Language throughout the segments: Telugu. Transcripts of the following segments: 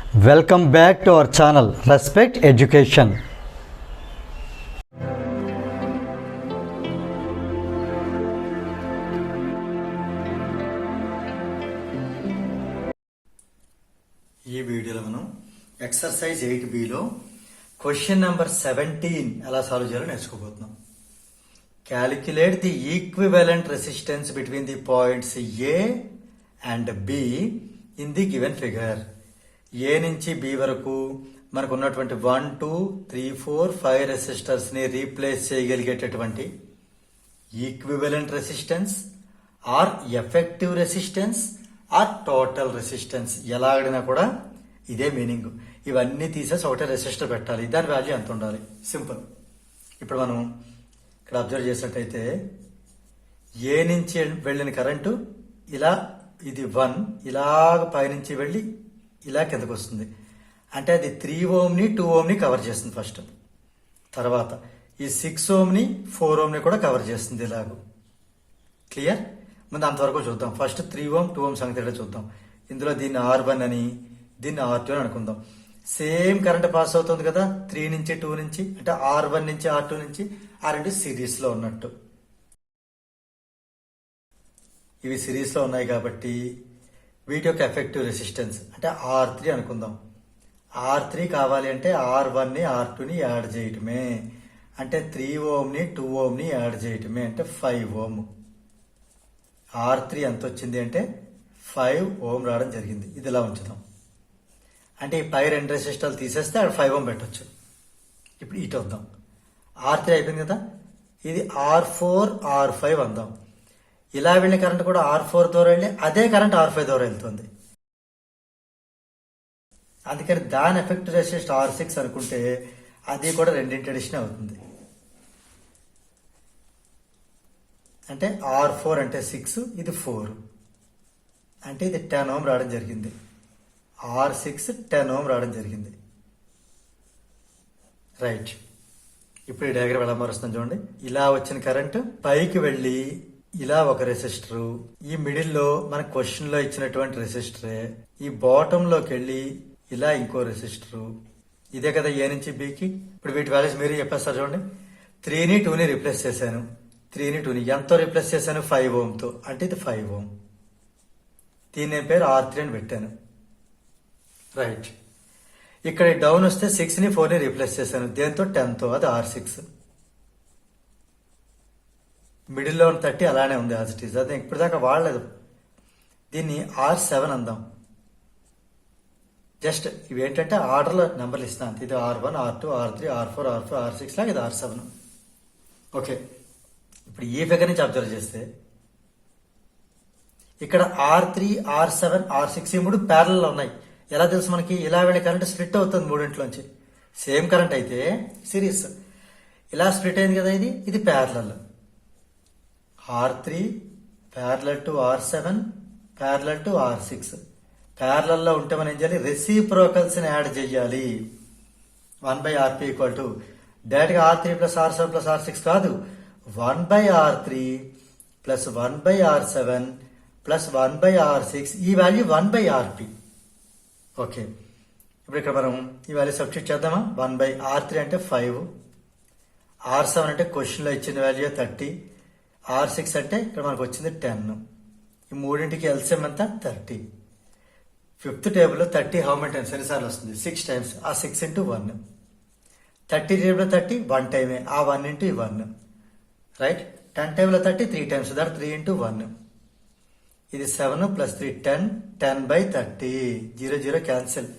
Welcome back to our channel respect education. ఈ వీడియోలో మనం ఎక్సర్సైజ్ 8Bలో క్వశ్చన్ నెంబర్ 17 ఎలా సాల్వ్ చేయాలో నేర్చుకోబోతున్నాం. Calculate the equivalent resistance between the points A and B in the given figure. A నుంచి బి వరకు మనకు ఉన్నటువంటి 1, 2, 3, 4, 5 రెసిస్టర్స్ ని రీప్లేస్ చేయగలిగేటటువంటి equivalent resistance or effective resistance or total resistance ఎలా అడిగినా కూడా ఇదే మీనింగ్. ఇవన్నీ తీసేసి ఒకటే రెసిస్టర్ పెట్టాలి. దాని వాల్యూ ఎంత ఉండాలి? సింపుల్. ఇప్పుడు మనం ఇక్కడ అబ్జర్వ్ చేసినట్టయితే ఏ నుంచి వెళ్ళిన కరెంటు ఇలా, ఇది 1 ఇలాగ పైనుంచి వెళ్ళి ఇలా కిందకు వస్తుంది. అంటే అది 3 ఓంని 2 ఓంని కవర్ చేస్తుంది ఫస్ట్. తర్వాత ఈ 6 ఓంని 4 ఓంని కూడా కవర్ చేస్తుంది ఇలాగ. క్లియర్? ముందు అంతవరకు చూద్దాం. ఫస్ట్ 3 ఓం 2 ఓం సంగతి చూద్దాం. ఇందులో దీన్ని R1 అని, దీన్ని R2 అని అనుకుందాం. సేమ్ కరెంట్ పాస్ అవుతుంది కదా 3 నుంచి 2 నుంచి, అంటే R1 నుంచి R2 నుంచి. ఆ రెండు సిరీస్ లో ఉన్నట్టు. ఇవి సిరీస్ లో ఉన్నాయి కాబట్టి వీటి యొక్క ఎఫెక్టివ్ రెసిస్టెన్స్ అంటే R3 అనుకుందాం. R3 కావాలి అంటే R1 ని R2 ని యాడ్ చేయటమే. అంటే 3 ఓంని 2 ఓంని యాడ్ చేయటమే, అంటే 5 ఓం. R3 ఎంత వచ్చింది అంటే 5 ఓం రావడం జరిగింది. ఇది ఇలా ఉంచుదాం. అంటే ఈ పై 2 రెసిస్టర్లు తీసేస్తే అక్కడ 5 ఓం పెట్టవచ్చు. ఇప్పుడు ఇటు వద్దాం. R3 అయిపోయింది కదా, ఇది R4 R5 అందాం. ఇలా వెళ్ళిన కరెంట్ కూడా R4 ద్వారా వెళ్ళి అదే కరెంట్ R5 ద్వారా వెళ్తుంది. అందుకని దాని ఎఫెక్టివ్ రెసిస్టెన్స్ R6 అనుకుంటే అది కూడా రెండింటి అడిషన్ అవుతుంది. అంటే R4 అంటే 6, ఇది 4, అంటే ఇది 10 ఓం రావడం జరిగింది. R6 10 ఓం రావడం జరిగింది. రైట్. ఇప్పుడు ఈ డయాగ్రామ్ ఎలా మారుస్తుంది చూడండి. ఇలా వచ్చిన కరెంట్ పైకి వెళ్ళి ఇలా ఒక రెసిస్టరు, ఈ మిడిల్ లో మన క్వశ్చన్ లో ఇచ్చినటువంటి రెసిస్టరే. ఈ బాటమ్ లోకి వెళ్ళి ఇలా ఇంకో రెసిస్టరు. ఇదే కదా ఏ నుంచి బికి. ఇప్పుడు వీటి వాల్యూస్ మీరు చెప్పేస్తారు చూడండి. 3ని 2ని రిప్లేస్ చేశాను. 3ని 2ని ఎంతో రిప్లేస్ చేశాను? 5 ఓంతో. అంటే ఇది 5 ఓం. దీని నేను పేరు R3 అని పెట్టాను. రైట్. ఇక్కడ డౌన్ వస్తే 6ని 4ని రిప్లేస్ చేశాను. దేంతో? 10తో. అది R6. మిడిల్లో ఉన్న 30 అలానే ఉంది యాజ్ ఇట్ ఈస్. అదే ఇప్పుడు దాకా వాడలేదు. దీన్ని R7 అందాం. జస్ట్ ఇవి ఏంటంటే ఆర్డర్లో నెంబర్లు ఇస్తాను. ఇది R1, R2, R3, R4, R5, R6 లాగా ఇది R7. ఓకే. ఇప్పుడు ఈ ఫిగర్ నుంచి అబ్జర్వ్ చేస్తే ఇక్కడ R3, R7, R6 ఈ 3 ప్యారల్ లో ఉన్నాయి. ఎలా తెలుసు మనకి? ఇలా వెళ్ళే కరెంట్ స్ప్లిట్ అవుతుంది మూడింట్లోంచి. సేమ్ కరెంట్ అయితే సిరీస్, ఇలా స్ప్లిట్ అయింది కదా, ఇది parallel. R3 parallel to R7 parallel to R6. Parallel లో ఉంటే మనం ఏం చేయాలి? రెసిప్రోకల్స్ ని యాడ్ చేయాలి. 1/RP ఈక్వల్ టు డైరెక్ట్ గా R3 plus R7 plus R6 కాదు, 1/R3 plus 1/R7 plus 1/R6. ఈ వాల్యూ 1/RP. ఓకే. ఇప్పుడు ఇక్కడ మనం ఈ వాల్యూ సబ్స్టిట్యూట్ చేద్దామా? 1/R3 అంటే 5, R7 అంటే క్వశ్చన్ లో ఇచ్చిన వాల్యూ 30, R6 అంటే ఇక్కడ మనకు వచ్చింది 10. ఈ మూడింటికి ఎల్సిఎం ఎంత? 30. ఫిఫ్త్ టేబుల్ లో 30 హౌ మెనీ టైమ్స్ ఎన్నిసార్లు వస్తుంది? 6 టైమ్స్. ఆ 6 ఇంటూ 1. 30 టేబుల్ లో 30 1 టైమే. ఆ 1 ఇంటూ 1. రైట్. 10 టేబుల్ లో 30 3 టైమ్స్. That 3 into 1. ఇది 7 ప్లస్ 3 10. 10/30. 0 0 క్యాన్సిల్.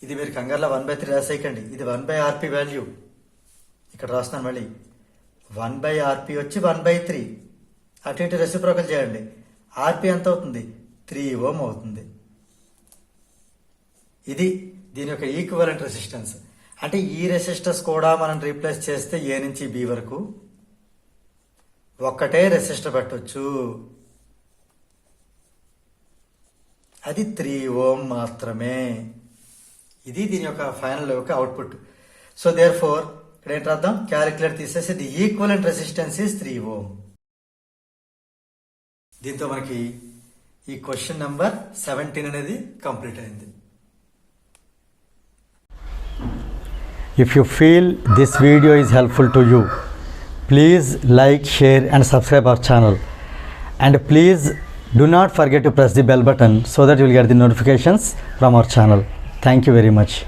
ఇది మీరు కంగారులో 1/3 రాసేయకండి. ఇది 1/RP వాల్యూ. ఇక్కడ రాస్తున్నాను మళ్ళీ. 1/RP వచ్చి 1/3. అటు ఇటు రెసిప్రోకల్ చేయండి. RP ఎంత అవుతుంది? 3 ఓం అవుతుంది. ఇది దీని యొక్క ఈక్వివలెంట్ రెసిస్టెన్స్. అంటే ఈ రెసిస్టర్స్ కూడా మనం రీప్లేస్ చేస్తే ఏ నుంచి బి వరకు ఒక్కటే రెసిస్టర్ పెట్టొచ్చు. అది 3 ఓం మాత్రమే. ఇది దీని యొక్క ఫైనల్ యొక్క అవుట్పుట్. సో దేర్ ఫోర్ ఇక్కడ ఏంటి రాద్దాం? క్యాలిక్యులేట్ తీసేసి ది ఈక్వలెంట్ రెసిస్టెన్స్ ఈస్ 3 ఓం. దీంతో మనకి ఈ క్వశ్చన్ నెంబర్ 17 అనేది కంప్లీట్ అయింది. If you feel this video is helpful to you, please like, share and subscribe our channel. And please do not forget to press the bell button so that you will get the notifications from our channel. Thank you very much.